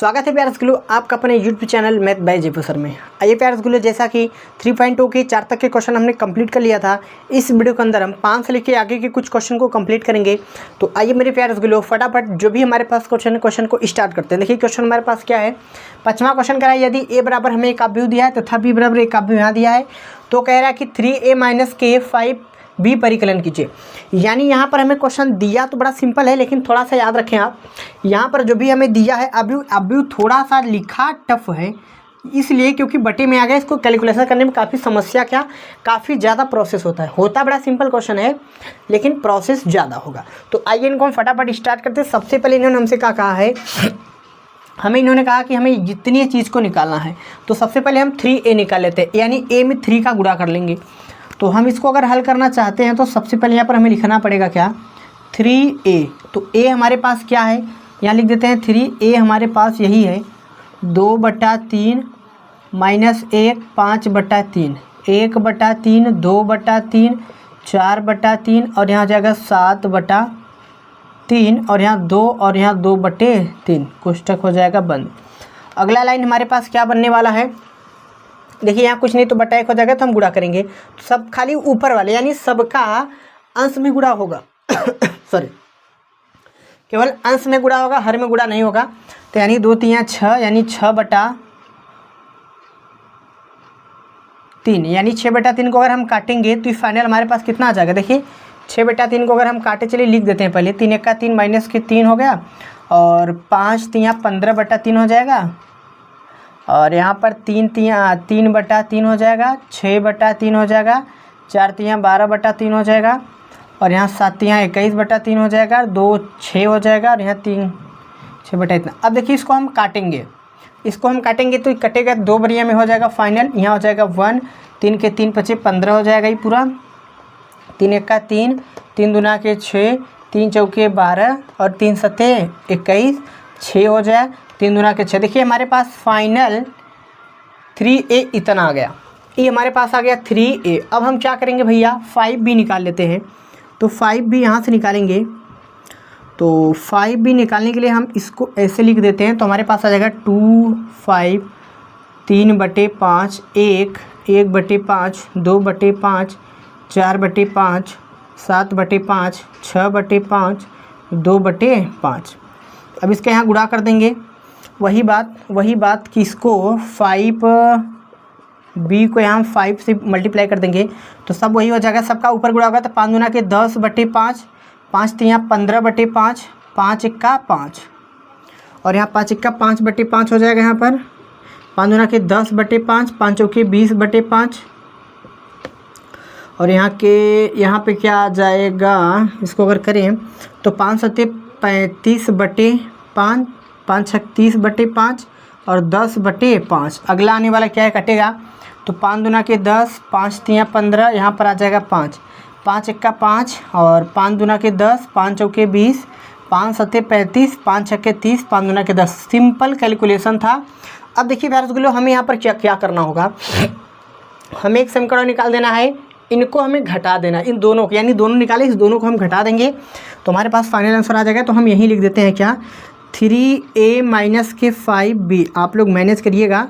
स्वागत है प्यारे स्कूलों आपका अपने YouTube channel math bye Jaipur sir में। आइए प्यारे स्कूलों, जैसा कि 3.2 के 4 तक के क्वेश्चन हमने कंप्लीट कर लिया था, इस वीडियो के अंदर हम 5 से लेकर आगे के कुछ क्वेश्चन को कंप्लीट करेंगे। तो आइए मेरे प्यारे स्कूलों फटाफट जो भी हमारे पास क्वेश्चन को स्टार्ट करते हैं। देखिए क्वेश्चन हमारे पास क्या है। 5वां क्वेश्चन कह रहा है यदि ए बराबर हमें एक काव्य दिया है तथा बी बराबर एक काव्य यहाँ दिया है तो कह रहा है कि 3a - k 5b परिकलन कीजिए। यानी यहाँ पर हमें क्वेश्चन दिया तो बड़ा सिंपल है, लेकिन थोड़ा सा याद रखें आप, यहाँ पर जो भी हमें दिया है अभी थोड़ा सा लिखा टफ है, इसलिए क्योंकि बटे में आ गया। इसको कैलकुलेशन करने में काफ़ी ज़्यादा प्रोसेस होता बड़ा सिंपल क्वेश्चन है, लेकिन प्रोसेस ज़्यादा होगा। तो आइए इनको हम फटाफट स्टार्ट करते हैं। सबसे पहले इन्होंने हमसे क्या कहा है, हमें इन्होंने कहा कि हमें जितनी चीज़ को निकालना है तो सबसे पहले हम 3a निकाल लेते हैं, यानी a में 3 का गुणा कर लेंगे। तो हम इसको अगर हल करना चाहते हैं तो सबसे पहले यहाँ पर हमें लिखना पड़ेगा क्या, 3a। तो a हमारे पास क्या है, यहाँ लिख देते हैं 3a हमारे पास यही है 2/3 -1 5/3 1/3 2/3 4/3 और यहाँ हो जाएगा 7/3 और यहाँ 2 और यहाँ 2/3 कोष्टक हो जाएगा बंद। अगला लाइन हमारे पास क्या बनने वाला है, देखिए यहाँ कुछ नहीं तो बटा 1 हो जाएगा, तो हम गुणा करेंगे। तो सब खाली ऊपर वाले यानी सबका अंश में गुणा होगा सॉरी, केवल अंश में गुणा होगा, हर में गुणा नहीं होगा। तो यानी 2 3 6 यानी 6/3 यानी 6/3 को अगर हम काटेंगे तो फाइनल हमारे पास कितना आ जाएगा। देखिए 6/3 को अगर हम काटे, चलिए लिख देते हैं पहले, 3 1 3 -3 हो गया और 5 3 15/3 हो जाएगा और यहाँ पर 3/3 हो जाएगा, 6/3 हो जाएगा, 4 3 12/3 हो जाएगा और यहाँ 7 3 21/3 हो जाएगा, 2 6 हो जाएगा और यहाँ 3 6 इतना। अब देखिए इसको हम काटेंगे तो कटेगा 2 बरिया में हो जाएगा फाइनल, यहाँ हो जाएगा 1 3 के 3 5 15 हो जाएगा ये पूरा, 3 1 3 3 दूना के 6 3 चौके 12 और 3 7 21 6 हो जाए, 3 दूना के 6। देखिए हमारे पास फाइनल 3a इतना आ गया, ये हमारे पास आ गया 3a। अब हम क्या करेंगे भैया, 5b निकाल लेते हैं। तो 5b यहाँ से निकालेंगे, तो 5b निकालने के लिए हम इसको ऐसे लिख देते हैं। तो हमारे पास आ जाएगा 2 5 3/5 1 1/5 2/5 4/5 7/5 6/5 2/5। अब इसके यहाँ गुणा कर देंगे। वही बात कि इसको 5b को यहाँ 5 से मल्टीप्लाई कर देंगे तो सब वही हो जाएगा, सबका ऊपर गुणा होगा। तो 5 दूना के 10/5 5 3 15/5 5 1 5 और यहाँ 5 1 5/5 हो जाएगा। यहाँ पर 5 दूना के 10/5 5 चौके 20/5 और यहाँ पे क्या आ जाएगा, इसको अगर करें तो 5 7 35/5 5 6 30/5 और 10/5। अगला आने वाला क्या है, कटेगा। तो 5 दूना के 10 5 3 15 यहाँ पर आ जाएगा 5 5 1 5 और 5 दूना के 10 5 चौके 20 5 7 35 5 6 30 5 दूना के 10। सिंपल कैलकुलेशन था। अब देखिए प्यारे स्कूलों, हमें यहाँ पर क्या करना होगा, हमें एक समीकरण निकाल देना है, इनको हमें घटा देना, इन दोनों को, यानी दोनों निकाले, इस दोनों को हम घटा देंगे तो हमारे पास फाइनल आंसर आ जाएगा। तो हम यहीं लिख देते हैं क्या, 3a - k 5b। आप लोग मैनेज करिएगा,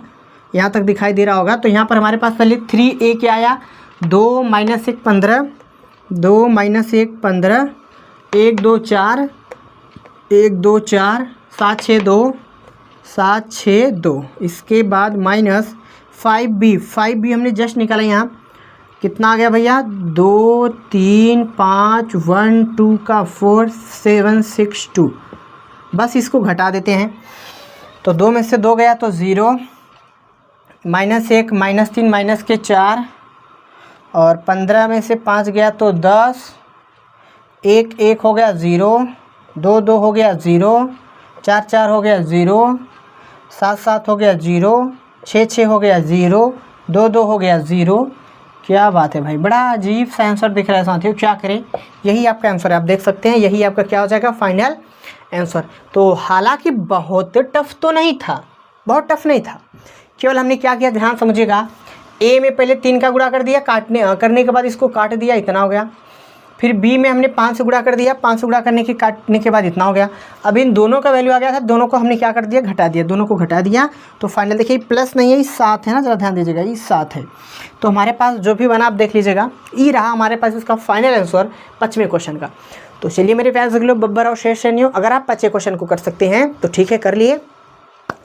यहाँ तक दिखाई दे रहा होगा। तो यहाँ पर हमारे पास पहले 3a क्या आया, 2 - 1 15 2 - 1 15 1 2 4 1 2 4 7 6 2 7 6 2। इसके बाद माइनस 5b हमने जस्ट निकाला, यहाँ कितना आ गया भैया, 2 3 5 1 2 का 4 7 6 2। बस इसको घटा देते हैं। तो 2 में से 2 गया तो 0 -1 -3 - के 4 और 15 में से 5 गया तो 10 1 1 हो गया 0 2 2 हो गया 0 4 4 हो गया 0 7 7 हो गया 0 6 6 हो गया 0 2 2 हो गया 0। क्या बात है भाई, बड़ा अजीब सा आंसर दिख रहा है साथियों, क्या करें। यही आपका आंसर है, आप देख सकते हैं, यही आपका क्या हो जाएगा फाइनल आंसर। तो हालांकि बहुत टफ तो नहीं था, बहुत टफ नहीं था, केवल हमने क्या किया ध्यान समझिएगा, a में पहले 3 का गुणा कर दिया, करने के बाद इसको काट दिया, इतना हो गया। फिर b में हमने 5 से गुणा कर दिया, 5 से गुणा करने के काटने के बाद इतना हो गया। अब इन दोनों का वैल्यू आ गया था, दोनों को हमने क्या कर दिया, घटा दिया, दोनों को घटा दिया। तो फाइनल देखिए प्लस नहीं है, ये 7 है ना, ज़रा ध्यान दीजिएगा, ये 7 है। तो हमारे पास जो भी बना आप देख लीजिएगा, ये रहा हमारे पास इसका फाइनल आंसर 5वें क्वेश्चन का। तो चलिए मेरे प्यारे लोग, बब्बर और शेष श्रेणियों, अगर आप 5वें क्वेश्चन को कर सकते हैं तो ठीक है, कर लिए।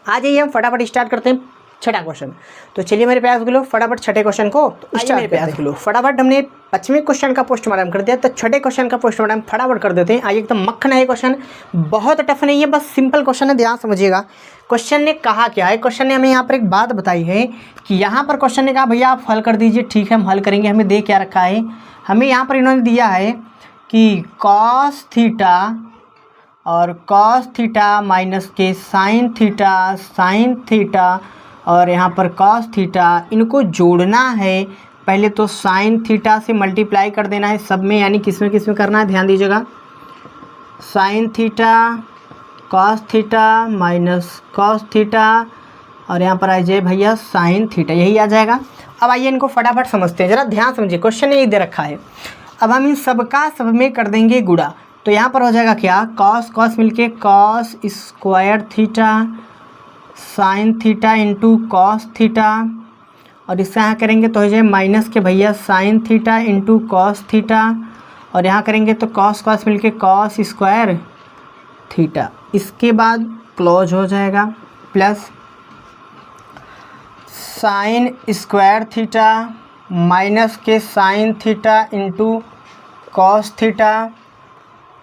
आ जाइए हम फटाफट स्टार्ट करते हैं 6ठा क्वेश्चन। तो चलिए मेरे प्यारे लोग फटाफट 6ठे क्वेश्चन को स्टार्ट मेरे प्यारे लोग। फटाफट हमने 5वें क्वेश्चन का पोस्टमार्टम कर दिया, तो 6ठे क्वेश्चन का पोस्टमार्टम फटाफट कर देते हैं। आइए एकदम मक्खन है ये क्वेश्चन, बहुत टफ नहीं है, बस सिंपल क्वेश्चन है, ध्यान समझिएगा। क्वेश्चन ने कहा क्या है, क्वेश्चन ने हमें यहाँ पर एक बात बताई है कि यहाँ पर क्वेश्चन ने कहा भैया आप हल कर दीजिए। ठीक है, हम हल करेंगे। हमें दे क्या रखा है, हमें यहाँ पर इन्होंने दिया है कि कॉस थीटा और कॉस थीटा माइनस के साइन थीटा और यहाँ पर कॉस थीटा, इनको जोड़ना है। पहले तो साइन थीटा से मल्टीप्लाई कर देना है सब में, यानी किस में करना है, ध्यान दीजिएगा। Sine theta cos theta minus cos theta और यहाँ पर आ जाए भैया साइन थीटा, यही आ जाएगा। अब आइए इनको फटाफट समझते हैं, ज़रा ध्यान समझिए। क्वेश्चन ये दे रखा है, अब हम इन सब का सब में कर देंगे गुणा। तो यहाँ पर हो जाएगा क्या, कॉस मिलके cos square theta sine theta into cos theta, और इससे यहाँ करेंगे तो हो जाए माइनस के भैया sign theta into cos theta, और यहाँ करेंगे तो कॉस मिलके कॉस स्क्वायर थीटा। इसके बाद क्लोज हो जाएगा plus sine square theta minus के sine theta into cos theta,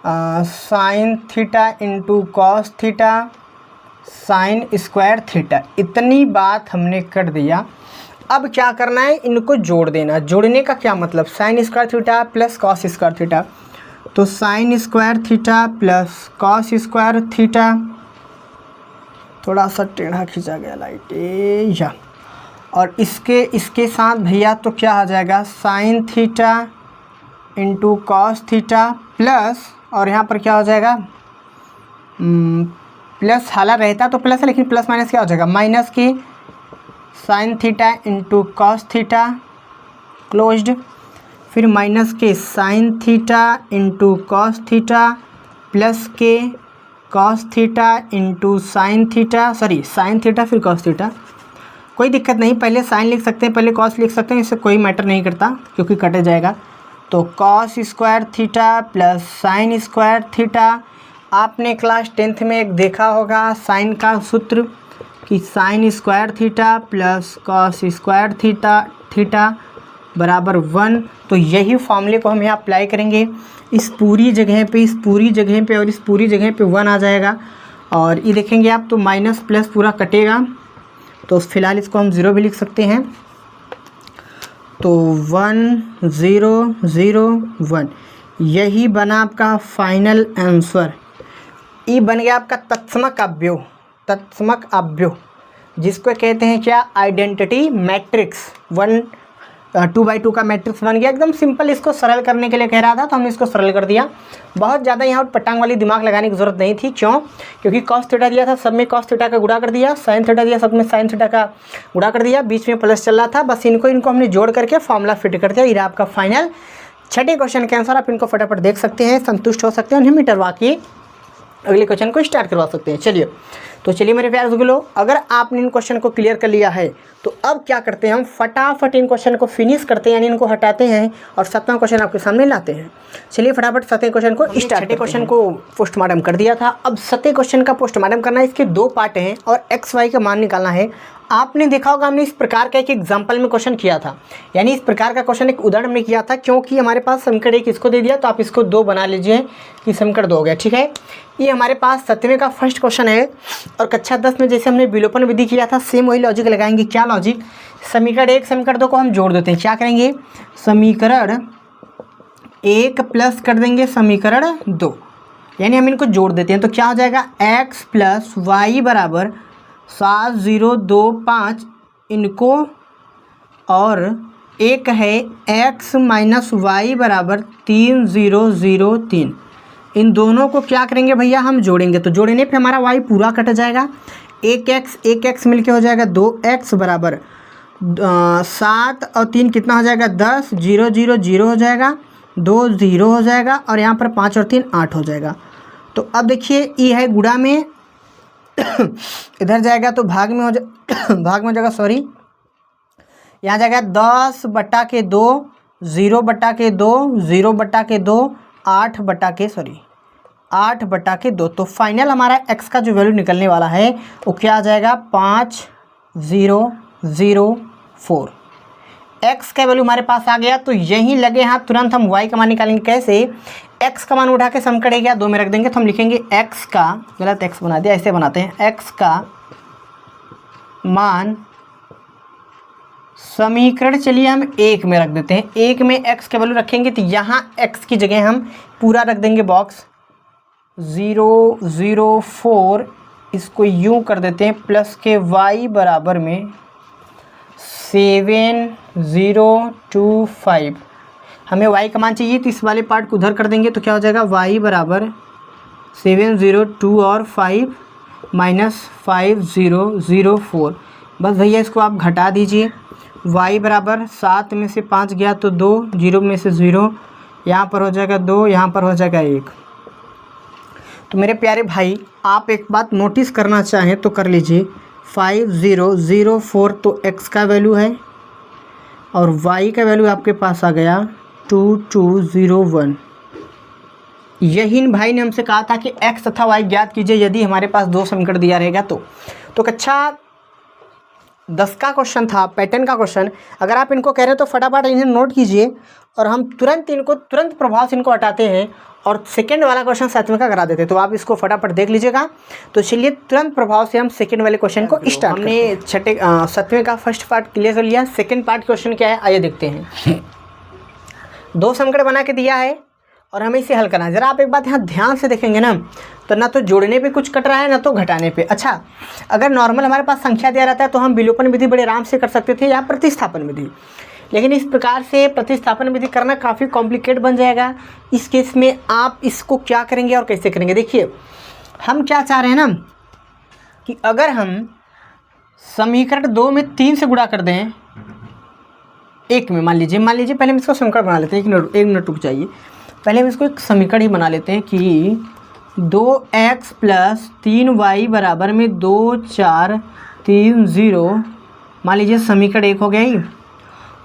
sine theta into cos theta sine square theta. इतनी बात हमने कर दिया। अब क्या करना है, इनको जोड़ देना। जोड़ने का क्या मतलब, sine square theta plus cos square theta, तो sine square theta plus cos square theta, थोड़ा सा टेढ़ा खींचा गया लाइट या, और इसके साथ भैया तो क्या आ जाएगा, sign theta into cos theta plus, और यहाँ पर क्या हो जाएगा, प्लस हाला रहता तो प्लस है, लेकिन प्लस माइनस क्या हो जाएगा, माइनस की sine theta into cos theta closed, फिर माइनस के sine theta into cos theta plus के cos theta into sine theta, sorry sine theta फिर कॉस थीटा। कोई दिक्कत नहीं, पहले साइन लिख सकते हैं, पहले कॉस लिख सकते हैं, इससे कोई मैटर नहीं करता क्योंकि कटे जाएगा। तो cos square theta plus sine square theta. आपने क्लास 10th में एक देखा होगा साइन का सूत्र कि sign square theta plus cos square theta बराबर 1। तो यही फॉर्मूले को हम यहाँ अप्लाई करेंगे इस पूरी जगह पे और इस पूरी जगह पे 1 आ जाएगा। और ये देखेंगे आप तो माइनस प्लस पूरा कटेगा, तो फिलहाल इसको हम 0 भी लिख सकते हैं। तो 1 0 0 1, यही बना आपका फाइनल आंसर। ये बन गया आपका तत्समक अव्यव, जिसको कहते हैं क्या, आइडेंटिटी मैट्रिक्स। 2x2 का मैट्रिक्स बन गया। एकदम सिंपल, इसको सरल करने के लिए कह रहा था तो हमने इसको सरल कर दिया। बहुत ज़्यादा यहाँ पटांग वाली दिमाग लगाने की ज़रूरत नहीं थी। क्यों, क्योंकि कॉस थीटा दिया था, सब में कॉस थीटा का गुणा कर दिया, साइन थीटा दिया, सब में साइन थीटा का गुणा कर दिया, बीच में प्लस चल रहा था, बस इनको हमने जोड़ करके फॉर्मूला फिट कर दिया। ये आपका फाइनल 6ठे क्वेश्चन के आंसर। आप इनको फटाफट देख सकते हैं, संतुष्ट हो सकते हैं, उन्हें मिटरवा के अगले क्वेश्चन को स्टार्ट करवा सकते हैं। चलिए मेरे प्यारे दोस्तों, अगर आपने इन क्वेश्चन को क्लियर कर लिया है तो अब क्या करते हैं, हम फटाफट इन क्वेश्चन को फिनिश करते हैं, यानी इनको हटाते हैं और 7वां क्वेश्चन आपके सामने लाते हैं। चलिए फटाफट 7वें क्वेश्चन को स्टार्ट। 6ठे क्वेश्चन को पोस्टमार्टम कर दिया था, अब 7वें क्वेश्चन का पोस्टमार्टम करना है। इसके 2 पार्ट हैं और एक्स वाई का मान निकालना है। आपने देखा होगा हमने इस प्रकार का एक एग्जाम्पल में क्वेश्चन किया था, यानी इस प्रकार का क्वेश्चन एक उदाहरण में किया था, क्योंकि हमारे पास समीकरण 1 इसको दे दिया तो आप इसको 2 बना लीजिए कि समीकरण 2 हो गया। ठीक है, ये हमारे पास 7वें का फर्स्ट क्वेश्चन है। और कक्षा 10 में जैसे हमने विलोपन विधि किया था, सेम वही लॉजिक लगाएंगे। क्या लॉजिक, समीकरण 1 समीकरण 2 को हम जोड़ देते हैं। क्या करेंगे, समीकरण 1 प्लस कर देंगे समीकरण 2, यानी हम इनको जोड़ देते हैं। तो क्या हो जाएगा, x प्लस वाई बराबर 7025 इनको, और एक है x माइनस वाई बराबर 3003। इन दोनों को क्या करेंगे भैया, हम जोड़ेंगे। तो जोड़ने पे हमारा y पूरा कट जाएगा। एक x मिलके हो जाएगा 2x बराबर 7 और 3 कितना हो जाएगा 10, 0 0 0 हो जाएगा। 2 0 हो जाएगा और यहाँ पर 5 और 3 8 हो जाएगा। तो अब देखिए ये है गुणा में इधर जाएगा तो भाग में हो जाएगा, सॉरी, यहाँ जाएगा 10/2, 0/2, 0/2, 8/2। तो फाइनल हमारा x का जो वैल्यू निकलने वाला है वो क्या आ जाएगा 5004। x का वैल्यू हमारे पास आ गया। तो यहीं लगे हाथ तुरंत हम y का मान निकालेंगे। कैसे? x का मान उठा के समीकरण क्या 2 में रख देंगे, तो हम लिखेंगे x का, गलत x बना दिया, ऐसे बनाते हैं, x का मान समीकरण चलिए हम 1 में रख देते हैं। 1 में x का वैल्यू रखेंगे तो यहाँ x की जगह हम पूरा रख देंगे बॉक्स 004, इसको यूँ कर देते हैं प्लस के y बराबर में 7025। हमें y का मान चाहिए तो इस वाले पार्ट को उधर कर देंगे तो क्या हो जाएगा y बराबर 702 और 5 माइनस 5004। बस भैया इसको आप घटा दीजिए। y बराबर 7 में से 5 गया तो 2, 0 में से 0, यहाँ पर हो जाएगा 2, यहाँ पर हो जाएगा 1। तो मेरे प्यारे भाई आप एक बात नोटिस करना चाहें तो कर लीजिए, 5004 तो x का वैल्यू है और y का वैल्यू आपके पास आ गया 2201। यही इन भाई ने हमसे कहा था कि x तथा y ज्ञात कीजिए यदि हमारे पास 2 समीकरण दिया रहेगा तो कक्षा 10 का क्वेश्चन था, पैटर्न का क्वेश्चन। अगर आप इनको कह रहे हो तो फटाफट इन्हें नोट कीजिए और हम तुरंत प्रभाव से इनको हटाते हैं और सेकंड वाला क्वेश्चन 7वें का करा देते हैं। तो आप इसको फटाफट देख लीजिएगा। तो चलिए तुरंत प्रभाव से हम सेकंड वाले क्वेश्चन को स्टार्ट। हमने 7वें का फर्स्ट पार्ट क्लियर कर लिया। सेकंड पार्ट क्वेश्चन क्या है आइए देखते हैं। 2 समीकरण बना के दिया है और हमें इसे हल करना है। ज़रा आप एक बात यहाँ ध्यान से देखेंगे ना, तो ना तो जोड़ने पे कुछ कट रहा है ना तो घटाने पे। अच्छा, अगर नॉर्मल हमारे पास संख्या दिया रहता है तो हम विलोपन विधि बड़े आराम से कर सकते थे या प्रतिस्थापन विधि, लेकिन इस प्रकार से प्रतिस्थापन विधि करना काफ़ी कॉम्प्लिकेट बन जाएगा। इस केस में आप इसको क्या करेंगे और कैसे करेंगे, देखिए हम क्या चाह रहे हैं ना कि अगर हम समीकरण 2 में 3 से गुणा कर दें 1 में, मान लीजिए पहले हम इसको समीकरण बना लेते हैं। एक मिनट रुक जाइए, पहले हम इसको एक समीकरण ही बना लेते हैं कि 2x + 3y बराबर में 2 4 3 0, मान लीजिए समीकरण 1 हो गया ही,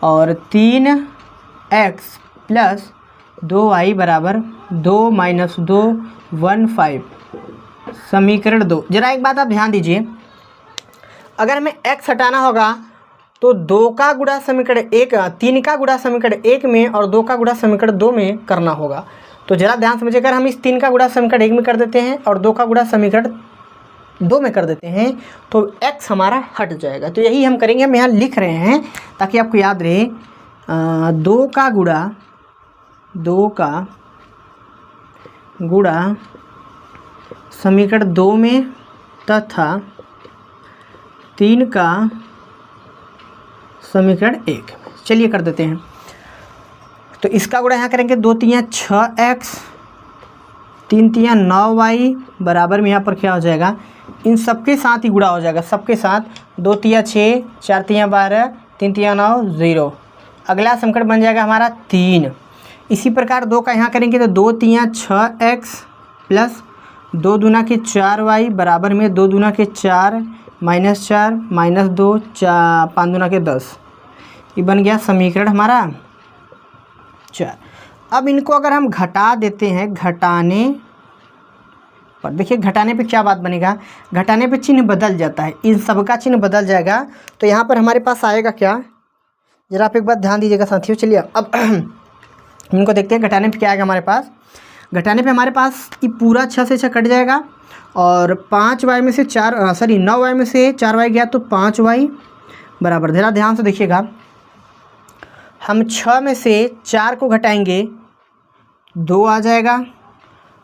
और 3x + 2y बराबर 2 - 2 1 5, समीकरण 2। जरा एक बात आप ध्यान दीजिए, अगर हमें x हटाना होगा तो 2 का गुणा समीकरण 1, 3 का गुणा समीकरण 1 में और 2 का गुणा समीकरण 2 में करना होगा। तो जरा ध्यान समझिए, अगर हम इस 3 का गुणा समीकरण 1 में कर देते हैं और 2 का गुणा समीकरण 2 में कर देते हैं तो x हमारा हट जाएगा। तो यही हम करेंगे, हम यहाँ लिख रहे हैं ताकि आपको याद रहे। 2 का गुणा समीकरण 2 में तथा 3 का समीकरण 1। चलिए कर देते हैं। तो इसका गुणा यहाँ करेंगे 2 3 6x, 3 3 9y बराबर में यहाँ पर क्या हो जाएगा, इन सबके साथ ही गुणा हो जाएगा, सबके साथ 2 3 6, 4 3 12, 3 3 9 0। अगला समीकरण बन जाएगा हमारा 3। इसी प्रकार 2 का यहाँ करेंगे तो 2 3 6x प्लस 2 दूना के 4y बराबर में 2 दूना के 4 -4 -2 5 दूना के 10। ये बन गया समीकरण हमारा 4। अब इनको अगर हम घटा देते हैं, घटाने पर देखिए घटाने पे क्या बात बनेगा, घटाने पे चिन्ह बदल जाता है, इन सब का चिन्ह बदल जाएगा। तो यहाँ पर हमारे पास आएगा क्या, जरा आप एक बात ध्यान दीजिएगा साथियों। चलिए अब इनको देखते हैं घटाने पे क्या आएगा हमारे पास। घटाने पे हमारे पास ये पूरा 6 से 6 कट जाएगा और 5y में से 9y में से 4y गया तो 5y बराबर, ज़रा ध्यान से देखिएगा, हम 6 में से 4 को घटाएंगे 2 आ जाएगा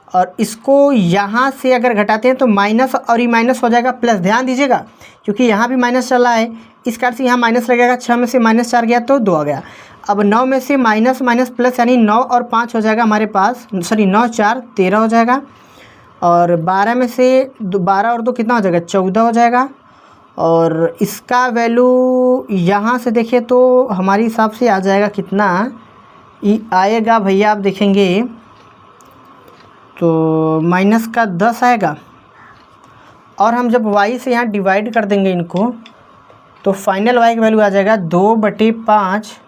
और इसको यहाँ से अगर घटाते हैं तो माइनस और ये माइनस हो जाएगा प्लस। ध्यान दीजिएगा क्योंकि यहाँ भी माइनस चल रहा है, इस कारण से यहाँ माइनस लगेगा। 6 में से -4 गया तो 2 आ गया। अब 9 में से माइनस माइनस प्लस, यानी 9 और 5 हो जाएगा हमारे पास, 9 4 13 हो जाएगा। और 12 में से 12 और 2 कितना हो जाएगा, 14 हो जाएगा। और इसका वैल्यू यहाँ से देखिए तो हमारे हिसाब से आ जाएगा कितना, ये आएगा भैया, आप देखेंगे तो माइनस का 10 आएगा, और हम जब y से यहाँ डिवाइड कर देंगे इनको, तो फाइनल y की वैल्यू आ जाएगा 2/5,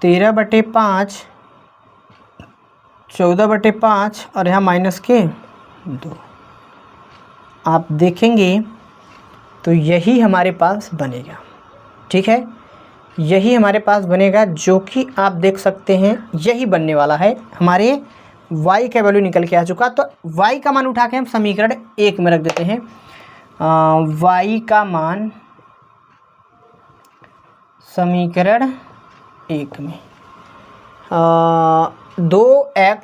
13/5, 14/5 और यहाँ माइनस के 2। आप देखेंगे तो यही हमारे पास बनेगा, ठीक है, यही हमारे पास बनेगा, जो कि आप देख सकते हैं यही बनने वाला है। हमारे y का वैल्यू निकल के आ चुका, तो y का मान उठा के हम समीकरण 1 में रख देते हैं। y का मान समीकरण 1 में 2x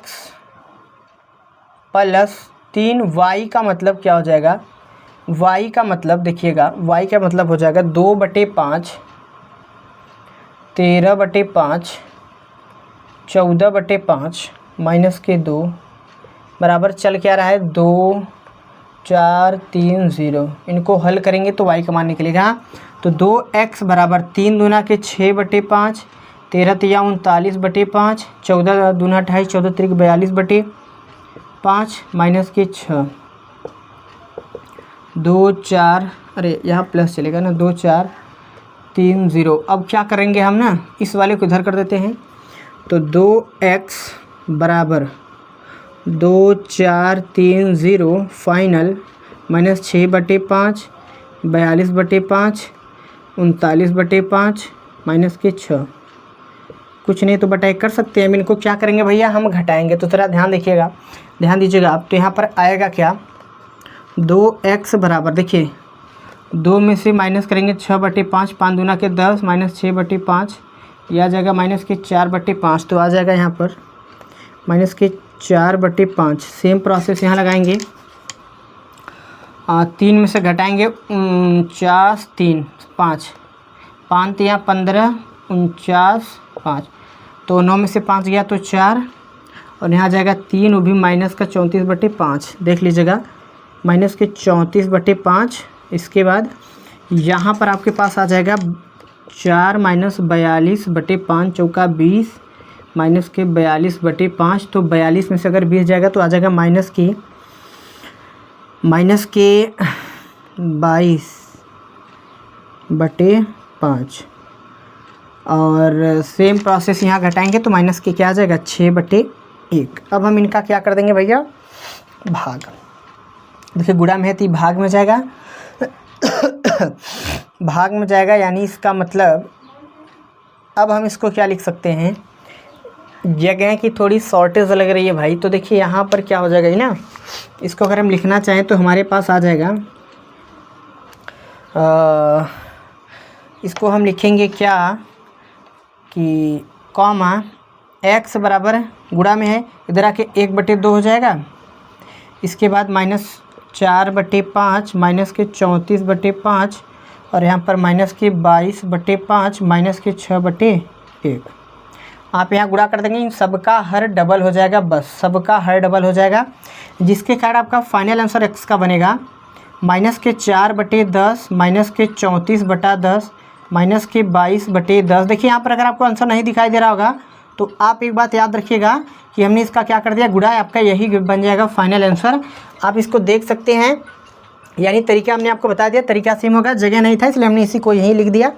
+ 3y का मतलब क्या हो जाएगा, y का मतलब देखिएगा, y का मतलब हो जाएगा 2/5, 13/5, 14/5 माइनस के 2 बराबर चल क्या रहा है 2, 4, 3, 0। इनको हल करेंगे तो y का मान निकलेगा। तो 2x बराबर 3 दूना के 6/5, 13 तिया 39/5, 14 दूना 28, 14 त्रिक 42/5 माइनस के 6, 2, 4, अरे यहाँ प्लस चलेगा ना, 2, 4, 3, 0। अब क्या करेंगे हम ना, इस वाले को इधर कर देते हैं। तो 2x बराबर 2, 4, 3, 0 फाइनल माइनस 6/5, 42/5, 39/5 माइनस के 6। कुछ नहीं तो बटाई कर सकते हैं। हम इनको क्या करेंगे भैया, हम घटाएंगे। तो ज़रा ध्यान देखिएगा, ध्यान दीजिएगा आप। तो यहाँ पर आएगा क्या, 2x बराबर देखिए 2 में से माइनस करेंगे 6/5, 5 दूना के 10 माइनस 6/5, यह आ जाएगा माइनस के 4/5। तो आ जाएगा यहाँ पर माइनस के 4/5। सेम प्रोसेस यहाँ लगाएंगे, 3 में से घटाएंगे 49, 3, 5, 5 तिया 15, 49, 5। तो 9 में से 5 गया तो 4, और यहाँ आ जाएगा 3, वो भी माइनस का 34/5। देख लीजिएगा माइनस के 34/5। इसके बाद यहाँ पर आपके पास आ जाएगा 4 माइनस 42/5 चौका 20 माइनस के 42/5। तो 42 में से अगर 20 जाएगा तो आ जाएगा माइनस के 22/5। और सेम प्रोसेस यहाँ घटाएंगे तो माइनस के क्या आ जाएगा 6/1। अब हम इनका क्या कर देंगे भैया, भाग। देखिए गुणा में है तो भाग में जाएगा भाग में जाएगा, यानी इसका मतलब अब हम इसको क्या लिख सकते हैं, जगह की थोड़ी शॉर्टेज लग रही है भाई। तो देखिए यहाँ पर क्या हो जाएगा ना, इसको अगर हम लिखना चाहें तो हमारे पास आ जाएगा, इसको हम लिखेंगे क्या कि कॉमा x बराबर गुणा में है, इधर आके 1/2 हो जाएगा। इसके बाद माइनस 4/5 माइनस के 34/5, और यहाँ पर माइनस के 22/5 माइनस के 6/1। आप यहाँ गुणा कर देंगे, इन सबका हर डबल हो जाएगा, बस सबका हर डबल हो जाएगा, जिसके कारण आपका फाइनल आंसर x का बनेगा माइनस के 4/10 माइनस के 34/10 माइनस के 22/10। देखिए यहाँ पर अगर आपको आंसर नहीं दिखाई दे रहा होगा तो आप एक बात याद रखिएगा कि हमने इसका क्या कर दिया, गुणा, आपका यही बन जाएगा फाइनल आंसर। आप इसको देख सकते हैं, यानी तरीका हमने आपको बता दिया, तरीका सेम होगा, जगह नहीं था इसलिए हमने इसी को यहीं लिख दिया।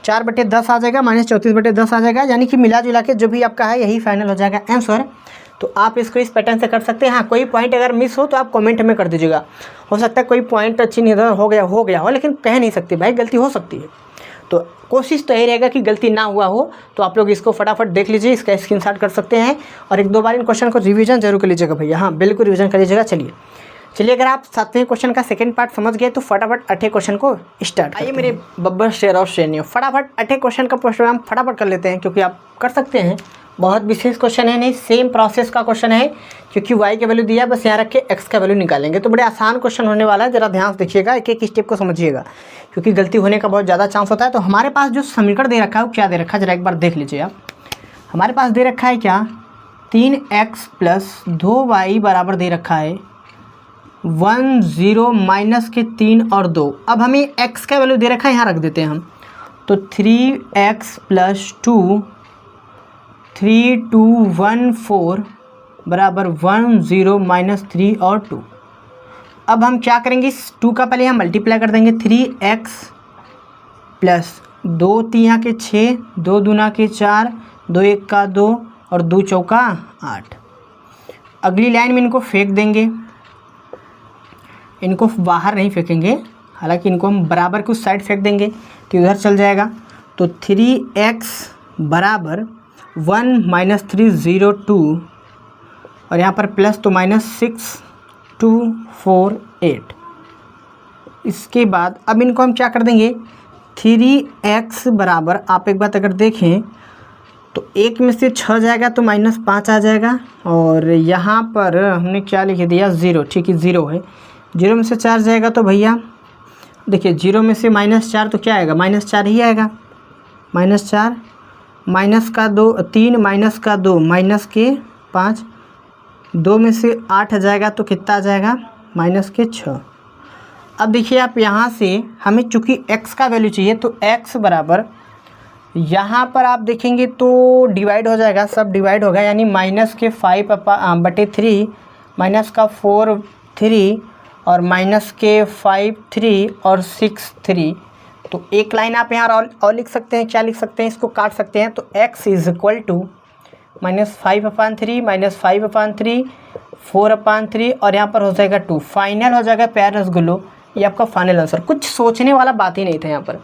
4/10 आ जाएगा माइनस 34/10 आ जाएगा, यानी कि मिला जुला के जो भी आपका है यही फाइनल हो जाएगा आंसर। तो आप इसको इस पैटर्न से कर सकते हैं। हाँ, कोई पॉइंट अगर मिस हो तो आप कमेंट में कर दीजिएगा, हो सकता है कोई पॉइंट अच्छी नहीं हो गया हो, लेकिन कह नहीं सकते भाई, गलती हो सकती है। तो कोशिश तो यही रहेगा कि गलती ना हुआ हो। तो आप लोग इसको फटाफट देख लीजिए, इसका स्क्रीनशॉट कर सकते हैं, और 1-2 बार इन क्वेश्चन को रिवीजन जरूर कर लीजिएगा भैया। हाँ बिल्कुल रिवीजन कर लीजिएगा। चलिए अगर आप 7वें क्वेश्चन का सेकंड पार्ट समझ गए तो फटाफट 8वें क्वेश्चन को स्टार्ट आइए मेरे बब्बर शेर और श्रेणियों, फटाफट 8वें क्वेश्चन का प्रोग्राम फटाफट कर लेते हैं, क्योंकि आप कर सकते हैं। बहुत विशेष क्वेश्चन है नहीं, सेम प्रोसेस का क्वेश्चन है, क्योंकि y की वैल्यू दिया है, बस यहाँ रख के x का वैल्यू निकालेंगे। तो बड़े आसान क्वेश्चन होने वाला है, ज़रा ध्यान से देखिएगा, एक एक स्टेप को समझिएगा, क्योंकि गलती होने का बहुत ज़्यादा चांस होता है। तो हमारे पास जो समीकरण दे रखा है वो क्या दे रखा है, जरा एक बार देख लीजिए आप। हमारे पास दे रखा है क्या, 3x + 2y बराबर दे रखा है 1, 0 माइनस के 3 और 2। अब हमें x का वैल्यू दे रखा है, यहाँ रख देते हैं हम। तो 3x + 2 3214 बराबर 10 माइनस 3 और 2। अब हम क्या करेंगे, इस 2 का पहले हम मल्टीप्लाई कर देंगे, 3x प्लस 2 3 के 6, 2 दूना के 4, 2 1 का 2 और 2 चौका 8। अगली लाइन में इनको फेंक देंगे, इनको बाहर नहीं फेंकेंगे, हालांकि इनको हम बराबर के उस साइड फेंक देंगे तो इधर चल जाएगा। तो 3x बराबर 1 माइनस 3 0 2 और यहाँ पर प्लस तो माइनस 6 2 4 8। इसके बाद अब इनको हम क्या कर देंगे, 3x बराबर, आप एक बात अगर देखें तो 1 में से 6 जाएगा तो माइनस 5 आ जाएगा और यहाँ पर हमने क्या लिख दिया 0, ठीक है 0 है, 0 में से 4 जाएगा तो भैया देखिए 0 में से माइनस 4 तो क्या आएगा, माइनस 4 ही आएगा, माइनस 4 माइनस का 2 3 माइनस का 2 माइनस के 5, 2 में से 8 आ जाएगा तो कितना आ जाएगा, माइनस के 6। अब देखिए आप यहाँ से हमें चूँकि x का वैल्यू चाहिए तो x बराबर यहाँ पर आप देखेंगे तो डिवाइड हो जाएगा, सब डिवाइड होगा, यानी माइनस के 5/3 माइनस का 4 3 और माइनस के 5 3 और 6 3। तो एक लाइन आप यहाँ और लिख सकते हैं, क्या लिख सकते हैं, इसको काट सकते हैं। तो x is equal to -5/3 minus 5/3 4/3 और यहाँ पर हो जाएगा 2। फाइनल हो जाएगा प्यारे रसगुल्लो, ये आपका फाइनल आंसर। कुछ सोचने वाला बात ही नहीं था यहाँ पर,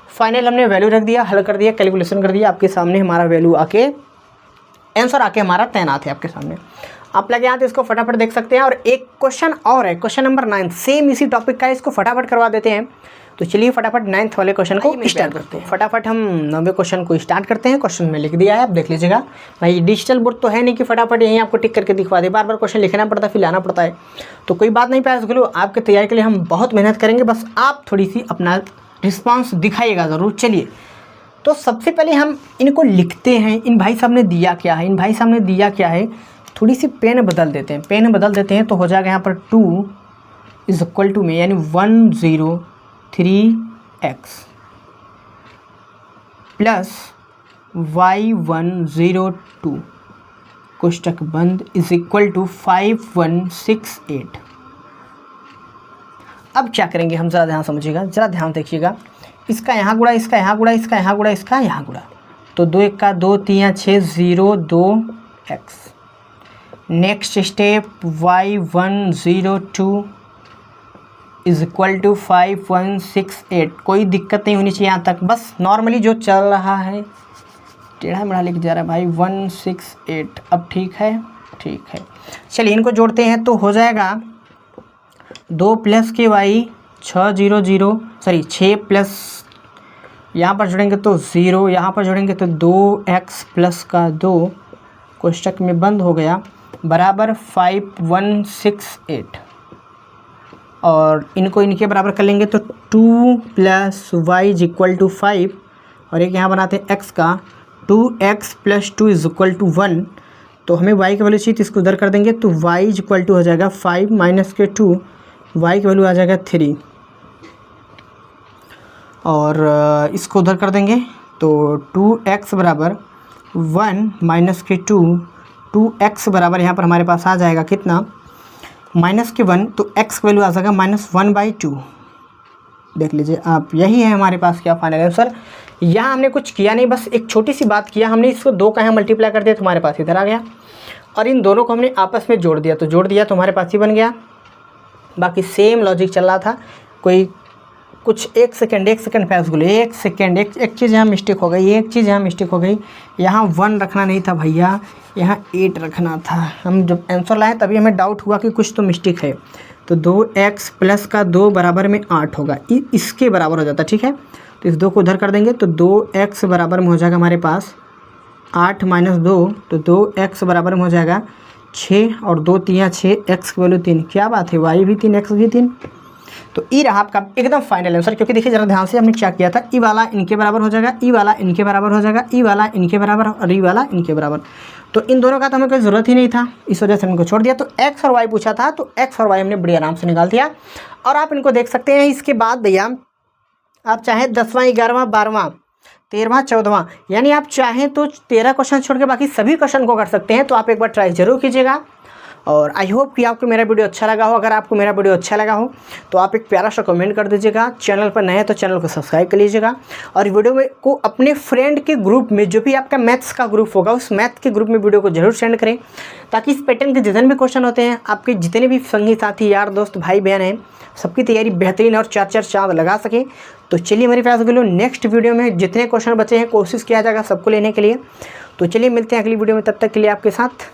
फाइनल हमने वैल्यू रख दिया, हल कर दिया, कैलकुलेशन कर दिया, आपके सामने हमारा वैल्यू आके आंसर आके हमारा तैनात है आपके सामने। आप लगे यहाँ तो इसको फटाफट देख सकते हैं। और एक क्वेश्चन और है, क्वेश्चन नंबर 9 सेम इसी टॉपिक का है, इसको फटाफट करवा देते हैं। तो चलिए फटाफट 9th वाले क्वेश्चन को स्टार्ट करते हैं। फटाफट हम 9वें क्वेश्चन को स्टार्ट करते हैं। क्वेश्चन में लिख दिया है, आप देख लीजिएगा। भाई डिजिटल बोर्ड तो है नहीं कि फटाफट यहीं आपको टिक करके दिखवा दे, बार बार क्वेश्चन लिखना पड़ता है, फिर लाना पड़ता है। तो कोई बात नहीं प्यारे दोस्तों, आपके तैयारी के लिए हम बहुत मेहनत करेंगे, बस आप थोड़ी सी अपना रिस्पॉन्स दिखाइएगा ज़रूर। चलिए तो सबसे पहले हम इनको लिखते हैं। इन भाई साहब ने दिया क्या है, इन भाई साहब ने दिया क्या है, थोड़ी सी पेन बदल देते हैं, पेन बदल देते हैं तो हो जाएगा यहाँ पर 2 इज इक्वल टू में, यानी 103x प्लस y102 कोष्टक बंद इज इक्वल टू 5168। अब क्या करेंगे हम, ज़रा ध्यान समझिएगा, ज़रा ध्यान देखिएगा। इसका यहाँ गुणा, इसका यहाँ गुणा, इसका यहाँ गुणा, इसका यहाँ गुणा, तो 2 1 का 2 3 6 0 2x। Next step y102 is equal to 5168। कोई दिक्कत नहीं होनी चाहिए यहाँ तक, बस नॉर्मली जो चल रहा है, टेढ़ा मेढ़ा लिख जा रहा है भाई 168। अब ठीक है, ठीक है। चलिए इनको जोड़ते हैं तो हो जाएगा 2 प्लस के y 6 प्लस यहाँ पर जोड़ेंगे तो 0, यहाँ पर जोड़ेंगे तो 2x प्लस का 2 कोष्टक में बंद हो गया बराबर 5168। और इनको इनके बराबर कर लेंगे तो 2 plus y is equal to 5 और एक यहाँ बनाते हैं x का, 2x plus 2 is equal to 1। तो हमें y की वैल्यू चाहिए तो इसको उधर कर देंगे, तो y इज इक्वल टू हो जाएगा 5 माइनस के 2, y की वैल्यू आ जाएगा 3 और इसको उधर कर देंगे तो 2x बराबर 1 माइनस के 2, 2x बराबर यहाँ पर हमारे पास आ जाएगा कितना, माइनस के 1, तो x की वैल्यू आ जाएगा -1/2। देख लीजिए आप, यही है हमारे पास क्या फाइनल आंसर। यहाँ हमने कुछ किया नहीं, बस एक छोटी सी बात किया, हमने इसको 2 का यहाँ मल्टीप्लाई कर दिया तो हमारे पास इधर आ गया, और इन दोनों को हमने आपस में जोड़ दिया, तो जोड़ दिया तो हमारे पास ही बन गया। बाकी सेम लॉजिक चल रहा था, कोई कुछ एक सेकंड फैस गुले, एक सेकंड, एक चीज़ यहाँ मिस्टेक हो गई, एक चीज़ यहाँ मिस्टेक हो गई। यहाँ 1 रखना नहीं था भैया, यहाँ 8 रखना था। हम जब आंसर लाए तभी हमें डाउट हुआ कि कुछ तो मिस्टेक है। तो 2x प्लस का 2 बराबर में 8 होगा, इसके बराबर हो जाता, ठीक है। तो इस 2 को उधर कर देंगे तो 2x बराबर में हो जाएगा हमारे पास 8 माइनस 2, तो 2x बराबर में हो जाएगा 6 और 2 3 6, x की वैल्यू 3। क्या बात है, y भी 3 x भी 3। तो ई रहा आपका एकदम फाइनल आंसर। क्योंकि देखिए जरा ध्यान से हमने क्या किया था, ई वाला इनके बराबर हो जाएगा, ई वाला इनके बराबर हो जाएगा, ई वाला इनके बराबर और ई वाला इनके बराबर। तो इन दोनों का तो हमें कोई ज़रूरत ही नहीं था, इस वजह से इनको छोड़ दिया। तो x और y पूछा था, तो x और y हमने बड़ी आराम से निकाल दिया। और आप इनको देख सकते हैं। इसके बाद भैया आप चाहे 10वां 11वां 12वां 13वां 14वां, यानी आप चाहें तो 13 क्वेश्चन छोड़ के बाकी सभी क्वेश्चन को कर सकते हैं। तो आप एक बार ट्राई जरूर कीजिएगा और आई होप कि आपको मेरा वीडियो अच्छा लगा हो। अगर आपको मेरा वीडियो अच्छा लगा हो तो आप एक प्यारा सा कमेंट कर दीजिएगा। चैनल पर नए हैं तो चैनल को सब्सक्राइब कर लीजिएगा और वीडियो में को अपने फ्रेंड के ग्रुप में, जो भी आपका मैथ्स का ग्रुप होगा, उस मैथ के ग्रुप में वीडियो को जरूर सेंड करें, ताकि इस पैटर्न के जितने भी क्वेश्चन होते हैं, आपके जितने भी संगी साथी यार दोस्त भाई बहन हैं, सबकी तैयारी बेहतरीन और 4-4 चाँद लगा सके। तो चलिए मेरे पास बोलो, नेक्स्ट वीडियो में जितने क्वेश्चन बचे हैं कोशिश किया जाएगा सबको लेने के लिए। तो चलिए मिलते हैं अगली वीडियो में, तब तक के लिए आपके साथ